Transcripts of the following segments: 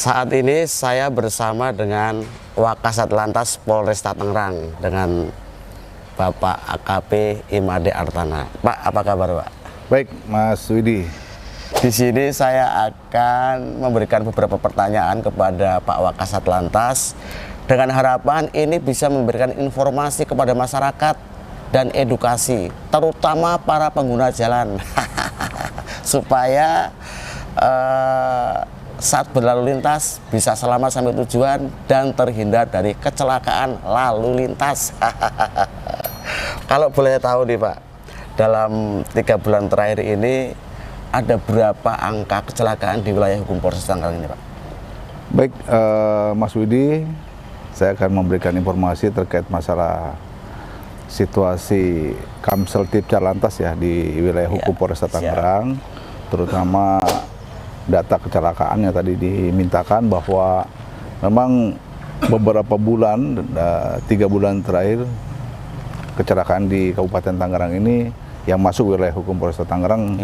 Saat ini saya bersama dengan Wakasat Lantas Polresta Tangerang dengan Bapak AKP Imade Artana. Pak, apa kabar, Pak? Baik, Mas Widi. Di sini saya akan memberikan beberapa pertanyaan kepada Pak Wakasat Lantas dengan harapan ini bisa memberikan informasi kepada masyarakat dan edukasi, terutama para pengguna jalan, supaya saat berlalu lintas bisa selamat sampai tujuan dan terhindar dari kecelakaan lalu lintas. Kalau boleh tahu nih Pak, dalam 3 bulan terakhir ini ada berapa angka kecelakaan di wilayah hukum Polres Tangerang ini Pak? Baik, Mas Widi, saya akan memberikan informasi terkait masalah situasi Kamseltib Carlantas ya di wilayah hukum Polresta Tangerang, terutama data kecelakaan yang tadi dimintakan, bahwa memang beberapa bulan, 3 bulan terakhir kecelakaan di Kabupaten Tangerang ini yang masuk wilayah hukum Polresta Tangerang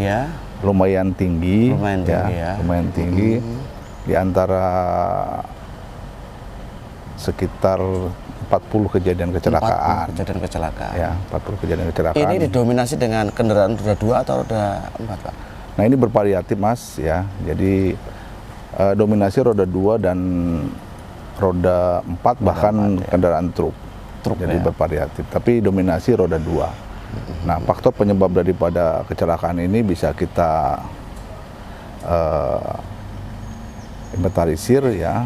lumayan tinggi, lumayan tinggi. Di antara sekitar 40 kejadian kecelakaan. 40 kecelakaan. Ya, 40 kejadian kecelakaan. Ini didominasi dengan kendaraan roda 2 atau roda 4, Pak? Nah, ini bervariatif, Mas, ya. Jadi dominasi roda 2 dan roda 4, bahkan kendaraan truk. Jadi bervariatif, tapi dominasi roda 2. Nah, faktor penyebab daripada kecelakaan ini bisa kita inventarisir ya.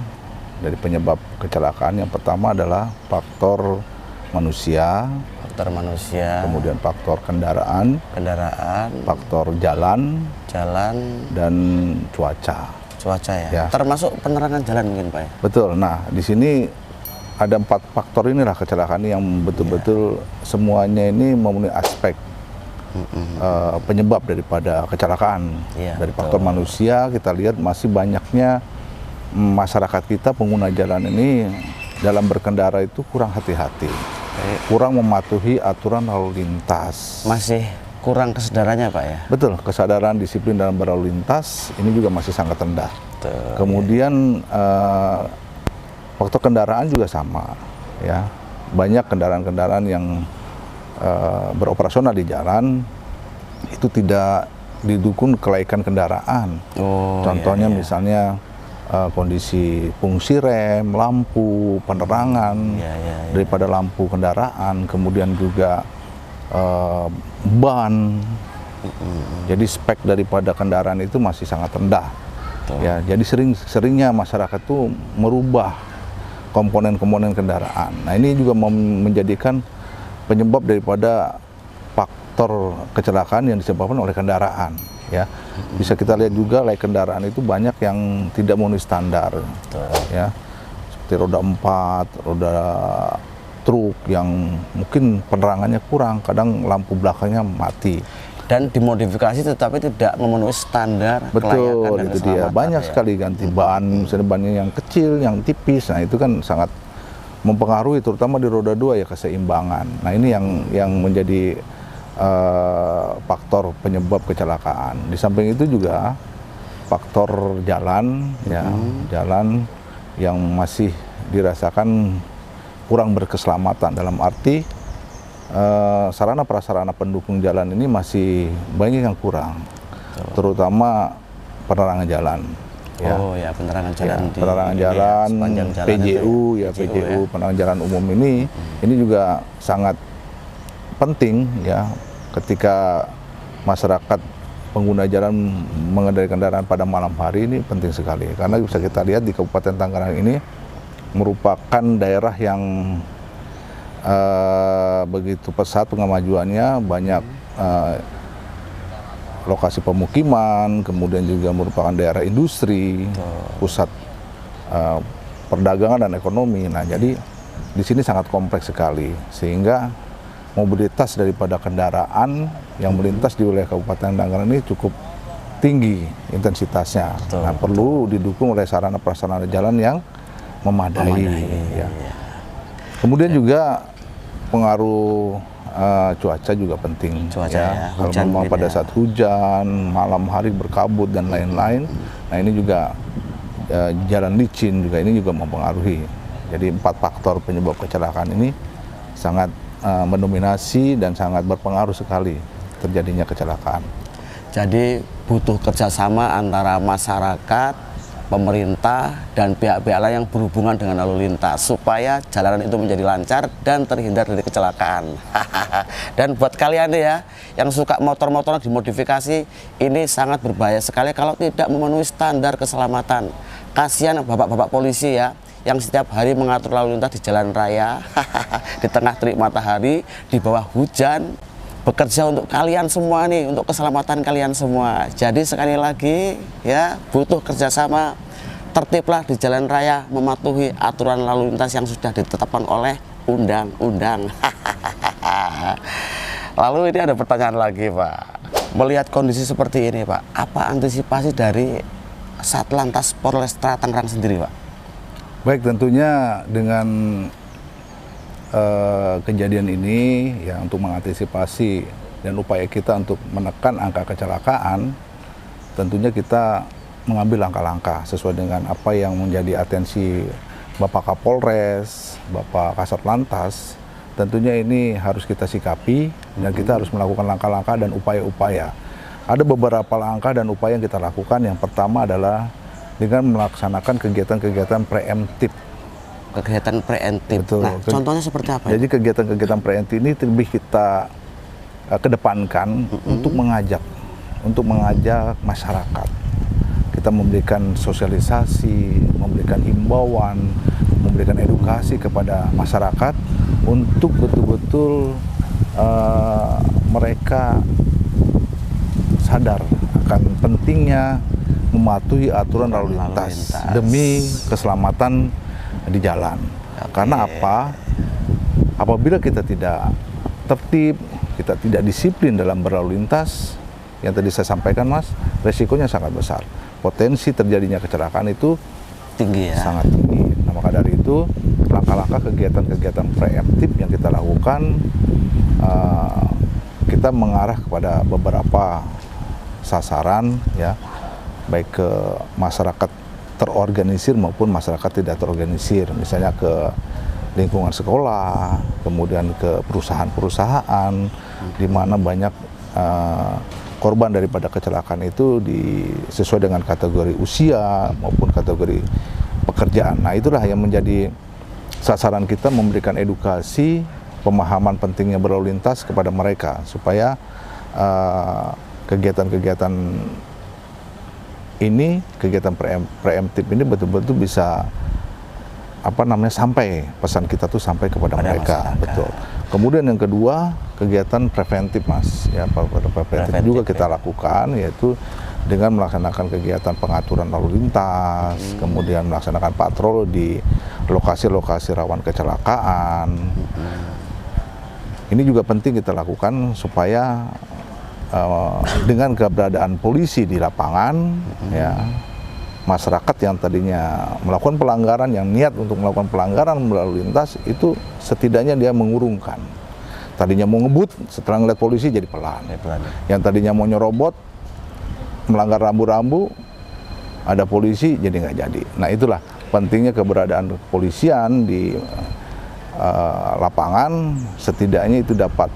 Dari penyebab kecelakaan yang pertama adalah faktor manusia, kemudian faktor kendaraan, faktor jalan, dan cuaca ya. Termasuk penerangan jalan mungkin Pak ya? Betul. Nah, di sini ada 4 faktor inilah kecelakaan yang betul-betul semuanya ini memenuhi aspek penyebab daripada kecelakaan. Dari faktor manusia kita lihat masih banyaknya masyarakat kita, pengguna jalan ini dalam berkendara itu kurang hati-hati, kurang mematuhi aturan lalu lintas. Masih kurang kesadarannya Pak ya? Betul, kesadaran disiplin dalam berlalu lintas ini juga masih sangat rendah. Kemudian faktor kendaraan juga sama ya, banyak kendaraan-kendaraan yang beroperasional di jalan itu tidak didukung kelaikan kendaraan. Contohnya misalnya kondisi fungsi rem, lampu, penerangan daripada lampu kendaraan, kemudian juga ban. Jadi spek daripada kendaraan itu masih sangat rendah. Ya, jadi seringnya masyarakat tuh merubah komponen-komponen kendaraan. Nah, ini juga menjadikan penyebab daripada faktor kecelakaan yang disebabkan oleh kendaraan. Ya, bisa kita lihat juga layak kendaraan itu banyak yang tidak memenuhi standar. Ya, seperti roda 4, roda truk yang mungkin penerangannya kurang, kadang lampu belakangnya mati. Dan dimodifikasi tetapi tidak memenuhi standar kelayakan dan itu dia. Banyak sekali ganti ban, misalnya bannya yang kecil, yang tipis. Nah, itu kan sangat mempengaruhi terutama di roda 2 ya, keseimbangan. Nah, ini yang menjadi faktor penyebab kecelakaan. Di samping itu juga faktor jalan ya, jalan yang masih dirasakan kurang berkeselamatan, dalam arti sarana prasarana pendukung jalan ini masih banyak yang kurang, terutama penerangan jalan. Penerangan jalan, penerangan jalan, PJU ya, PJU penerangan jalan umum ini juga sangat penting ya, ketika masyarakat pengguna jalan mengendarai kendaraan pada malam hari ini penting sekali, karena bisa kita lihat di Kabupaten Tangerang ini merupakan daerah yang begitu pesat pengemajuannya, banyak lokasi pemukiman, kemudian juga merupakan daerah industri, pusat perdagangan dan ekonomi. Nah, jadi di sini sangat kompleks sekali, sehingga mobilitas daripada kendaraan yang melintas di wilayah Kabupaten Tangerang ini cukup tinggi intensitasnya. Nah, perlu didukung oleh sarana prasarana jalan yang memadai. Ya. Kemudian juga pengaruh cuaca juga penting. Kalau memang pada saat hujan, malam hari berkabut dan lain-lain, nah ini juga jalan licin juga ini juga mempengaruhi. Jadi 4 faktor penyebab kecelakaan ini sangat mendominasi dan sangat berpengaruh sekali terjadinya kecelakaan. Jadi butuh kerjasama antara masyarakat, pemerintah, dan pihak-pihak lain yang berhubungan dengan lalu lintas supaya jalanan itu menjadi lancar dan terhindar dari kecelakaan. Dan buat kalian nih ya yang suka motor-motor dimodifikasi, ini sangat berbahaya sekali kalau tidak memenuhi standar keselamatan. Kasihan bapak-bapak polisi ya yang setiap hari mengatur lalu lintas di jalan raya di tengah terik matahari, di bawah hujan, bekerja untuk kalian semua nih, untuk keselamatan kalian semua. Jadi sekali lagi ya, butuh kerjasama, tertiblah di jalan raya, mematuhi aturan lalu lintas yang sudah ditetapkan oleh undang-undang. Lalu ini ada pertanyaan lagi Pak, melihat kondisi seperti ini Pak, apa antisipasi dari Satlantas Polresta Tangerang sendiri Pak? Baik, tentunya dengan kejadian ini ya, untuk mengantisipasi dan upaya kita untuk menekan angka kecelakaan, tentunya kita mengambil langkah-langkah sesuai dengan apa yang menjadi atensi Bapak Kapolres, Bapak Kasat Lantas. Tentunya ini harus kita sikapi dan kita harus melakukan langkah-langkah dan upaya-upaya. Ada beberapa langkah dan upaya yang kita lakukan. Yang pertama adalah dengan melaksanakan kegiatan-kegiatan preemptif. Kegiatan preemptif. Betul. Nah, contohnya seperti apa? Jadi kegiatan-kegiatan preemptif ini lebih kita kedepankan untuk mengajak masyarakat. Kita memberikan sosialisasi, memberikan himbauan, memberikan edukasi kepada masyarakat untuk betul-betul mereka sadar akan pentingnya mematuhi aturan lalu lintas demi keselamatan di jalan. Karena apa? Apabila kita tidak tertib, kita tidak disiplin dalam berlalu lintas, yang tadi saya sampaikan Mas, resikonya sangat besar. Potensi terjadinya kecelakaan itu tinggi ya. Sangat tinggi. Nah, maka dari itu langkah-langkah kegiatan-kegiatan preemptif yang kita lakukan, kita mengarah kepada beberapa sasaran ya, baik ke masyarakat terorganisir maupun masyarakat tidak terorganisir, misalnya ke lingkungan sekolah, kemudian ke perusahaan-perusahaan, di mana banyak korban daripada kecelakaan itu sesuai dengan kategori usia maupun kategori pekerjaan. Nah, itulah yang menjadi sasaran kita, memberikan edukasi, pemahaman pentingnya berlalu lintas kepada mereka supaya kegiatan-kegiatan ini, kegiatan preemptif ini betul-betul bisa sampai pesan kita tuh sampai kepada mereka. Masyarakat. Betul. Kemudian yang kedua, kegiatan preventif Mas, ya, preventif juga kita lakukan, yaitu dengan melaksanakan kegiatan pengaturan lalu lintas, kemudian melaksanakan patrol di lokasi-lokasi rawan kecelakaan. Ini juga penting kita lakukan supaya dengan keberadaan polisi di lapangan, ya, masyarakat yang tadinya melakukan pelanggaran, yang niat untuk melakukan pelanggaran lalu lintas, itu setidaknya dia mengurungkan. Tadinya mau ngebut, setelah ngeliat polisi jadi pelan. Yang tadinya mau nyerobot, melanggar rambu-rambu, ada polisi jadi nggak jadi. Nah, itulah pentingnya keberadaan kepolisian di lapangan, setidaknya itu dapat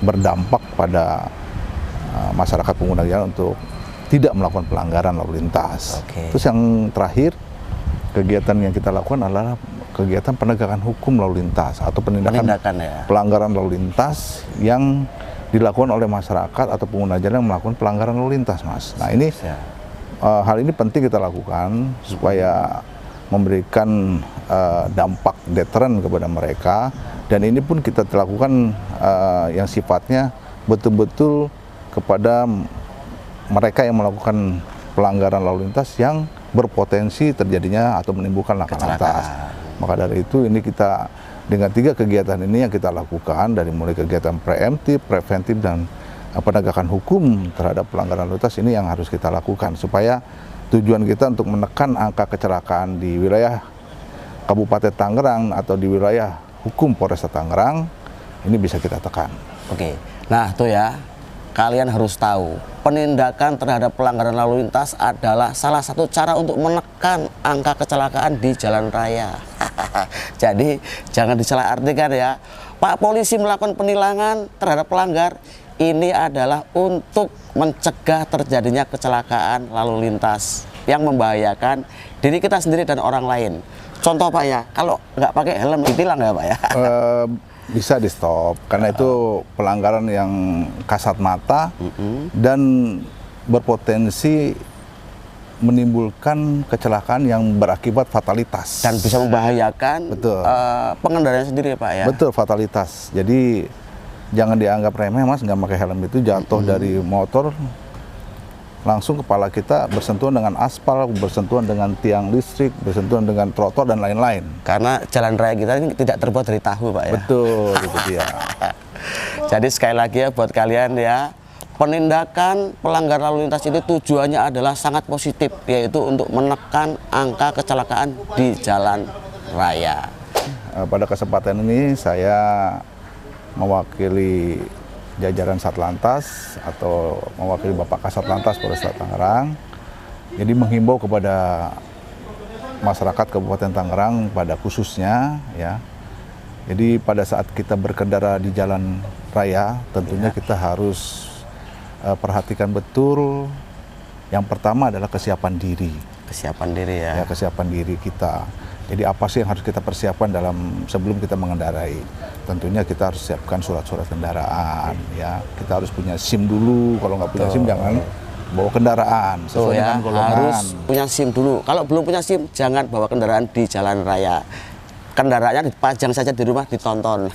berdampak pada masyarakat pengguna jalan untuk tidak melakukan pelanggaran lalu lintas. Terus yang terakhir, kegiatan yang kita lakukan adalah kegiatan penegakan hukum lalu lintas atau penindakan ya, pelanggaran lalu lintas yang dilakukan oleh masyarakat atau pengguna jalan yang melakukan pelanggaran lalu lintas, Mas. Nah, ini hal ini penting kita lakukan supaya memberikan dampak deteren kepada mereka, dan ini pun kita lakukan yang sifatnya betul-betul kepada mereka yang melakukan pelanggaran lalu lintas yang berpotensi terjadinya atau menimbulkan laka lantas. Maka dari itu ini kita dengan 3 kegiatan ini yang kita lakukan, dari mulai kegiatan preemptif, preventif, dan penegakan hukum terhadap pelanggaran lalu lintas, ini yang harus kita lakukan supaya tujuan kita untuk menekan angka kecelakaan di wilayah Kabupaten Tangerang atau di wilayah hukum Polresta Tangerang ini bisa kita tekan. Oke, nah tuh ya, kalian harus tahu, penindakan terhadap pelanggaran lalu lintas adalah salah satu cara untuk menekan angka kecelakaan di jalan raya. Jadi jangan disalahartikan ya. Pak polisi melakukan penilangan terhadap pelanggar, ini adalah untuk mencegah terjadinya kecelakaan lalu lintas yang membahayakan diri kita sendiri dan orang lain. Contoh Pak ya, kalau nggak pakai helm ditilang ya Pak ya? Bisa di stop karena itu pelanggaran yang kasat mata dan berpotensi menimbulkan kecelakaan yang berakibat fatalitas Dan bisa membahayakan pengendaranya sendiri Pak ya? Betul, fatalitas. Jadi jangan dianggap remeh Mas, nggak pakai helm itu jatuh dari motor langsung kepala kita bersentuhan dengan aspal, bersentuhan dengan tiang listrik, bersentuhan dengan trotoar dan lain-lain. Karena jalan raya kita ini tidak terbuat dari tahu Pak ya? Betul, itu dia. Jadi sekali lagi ya buat kalian ya, penindakan pelanggar lalu lintas itu tujuannya adalah sangat positif, yaitu untuk menekan angka kecelakaan di jalan raya. Pada kesempatan ini saya mewakili jajaran Satlantas atau mewakili Bapak Kasat Lantas Polresta Tangerang, jadi menghimbau kepada masyarakat Kabupaten Tangerang pada khususnya ya. Jadi pada saat kita berkendara di jalan raya, tentunya kita harus perhatikan betul. Yang pertama adalah kesiapan diri. Kesiapan diri ya. Ya, kesiapan diri kita. Jadi apa sih yang harus kita persiapkan sebelum kita mengendarai? Tentunya kita harus siapkan surat-surat kendaraan, ya. Kita harus punya SIM dulu. Kalau nggak punya SIM jangan bawa kendaraan sesuai dengan golongan. Harus punya SIM dulu. Kalau belum punya SIM jangan bawa kendaraan di jalan raya. Kendaraannya dipajang saja di rumah, ditonton.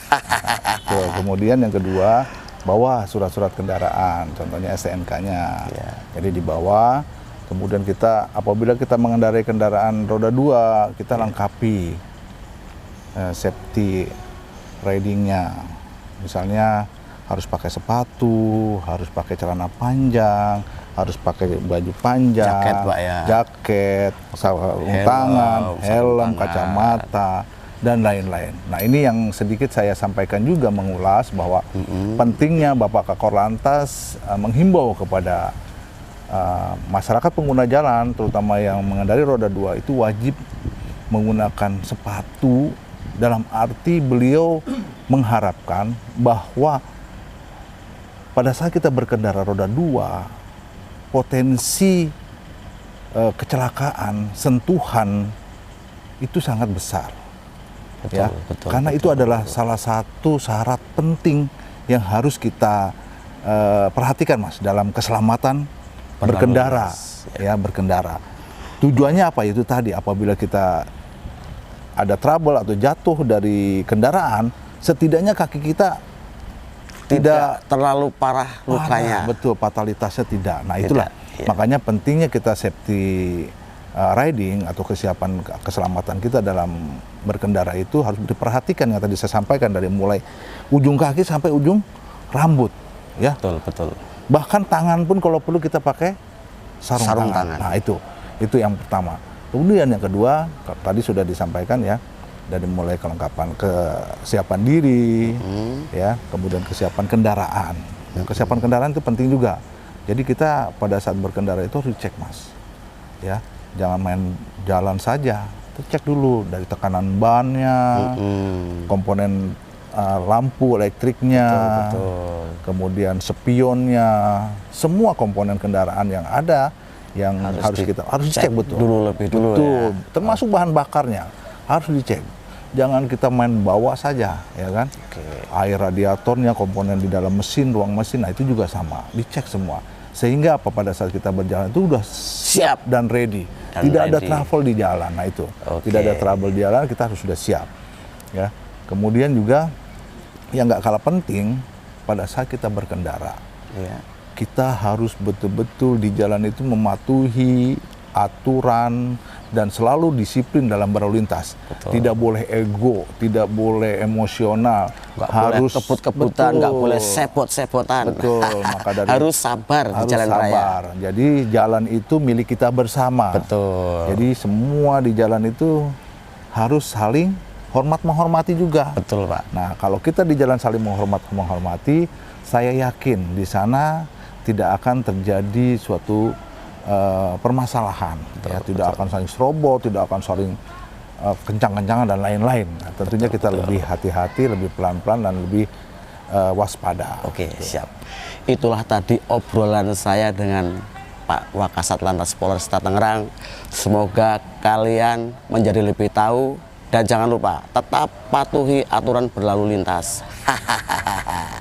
Kemudian yang kedua, bawa surat-surat kendaraan, contohnya STNK-nya. Ya. Jadi dibawa. Kemudian kita apabila kita mengendarai kendaraan roda 2, kita lengkapi safety ridingnya. Misalnya harus pakai sepatu, harus pakai celana panjang, harus pakai baju panjang, jaket Pak ya, jaket, sarung tangan, helm, kacamata, dan lain-lain. Nah ini yang sedikit saya sampaikan juga mengulas bahwa pentingnya Bapak Kakor Lantas menghimbau kepada masyarakat pengguna jalan, terutama yang mengendarai roda 2 itu wajib menggunakan sepatu, dalam arti beliau mengharapkan bahwa pada saat kita berkendara roda 2, potensi kecelakaan, sentuhan itu sangat besar. Betul, ya, karena itu adalah salah satu syarat penting yang harus kita perhatikan Mas dalam keselamatan berkendara, ya berkendara. Tujuannya apa? Itu tadi apabila kita ada trouble atau jatuh dari kendaraan, setidaknya kaki kita tidak terlalu parah lukanya. Betul, fatalitasnya tidak. Nah itulah makanya pentingnya kita safety riding atau kesiapan keselamatan kita dalam berkendara itu harus diperhatikan yang tadi saya sampaikan dari mulai ujung kaki sampai ujung rambut, ya. Betul, betul. Bahkan tangan pun kalau perlu kita pakai sarung tangan. Nah itu yang pertama. Kemudian yang kedua tadi sudah disampaikan ya, dari mulai kelengkapan kesiapan diri, ya, kemudian kesiapan kendaraan. Kesiapan kendaraan itu penting juga. Jadi kita pada saat berkendara itu harus dicek Mas, ya, jangan main jalan saja. Kita cek dulu dari tekanan bannya, komponen lampu elektriknya, betul. Kemudian spionnya, semua komponen kendaraan yang ada yang harus kita cek betul. Lebih dulu ya. Termasuk bahan bakarnya harus dicek. Jangan kita main bawa saja, ya kan? Air radiatornya, komponen di dalam mesin, ruang mesin, nah itu juga sama, dicek semua. Sehingga pada saat kita berjalan itu udah siap dan ready. Tidak ada trouble di jalan. Nah itu, tidak ada trouble di jalan, kita harus sudah siap. Ya. Kemudian juga yang nggak kalah penting pada saat kita berkendara, kita harus betul-betul di jalan itu mematuhi aturan dan selalu disiplin dalam berlalu lintas. Tidak boleh ego, tidak boleh emosional, harus kebut-kebutan, nggak boleh sepot-sepotan. Betul, maka dari harus sabar di jalan raya. Jadi jalan itu milik kita bersama. Betul. Jadi semua di jalan itu harus saling hormat menghormati juga. Betul, Pak. Nah, kalau kita di jalan saling menghormati, saya yakin di sana tidak akan terjadi suatu permasalahan. Tidak akan saling serobot, tidak akan saling kencang-kencangan dan lain-lain. Nah, tentunya kita lebih hati-hati, lebih pelan-pelan dan lebih waspada. Oke, siap. Itulah tadi obrolan saya dengan Pak Wakasat Lantas Polresta Tangerang. Semoga kalian menjadi lebih tahu dan jangan lupa tetap patuhi aturan berlalu lintas. Hahaha.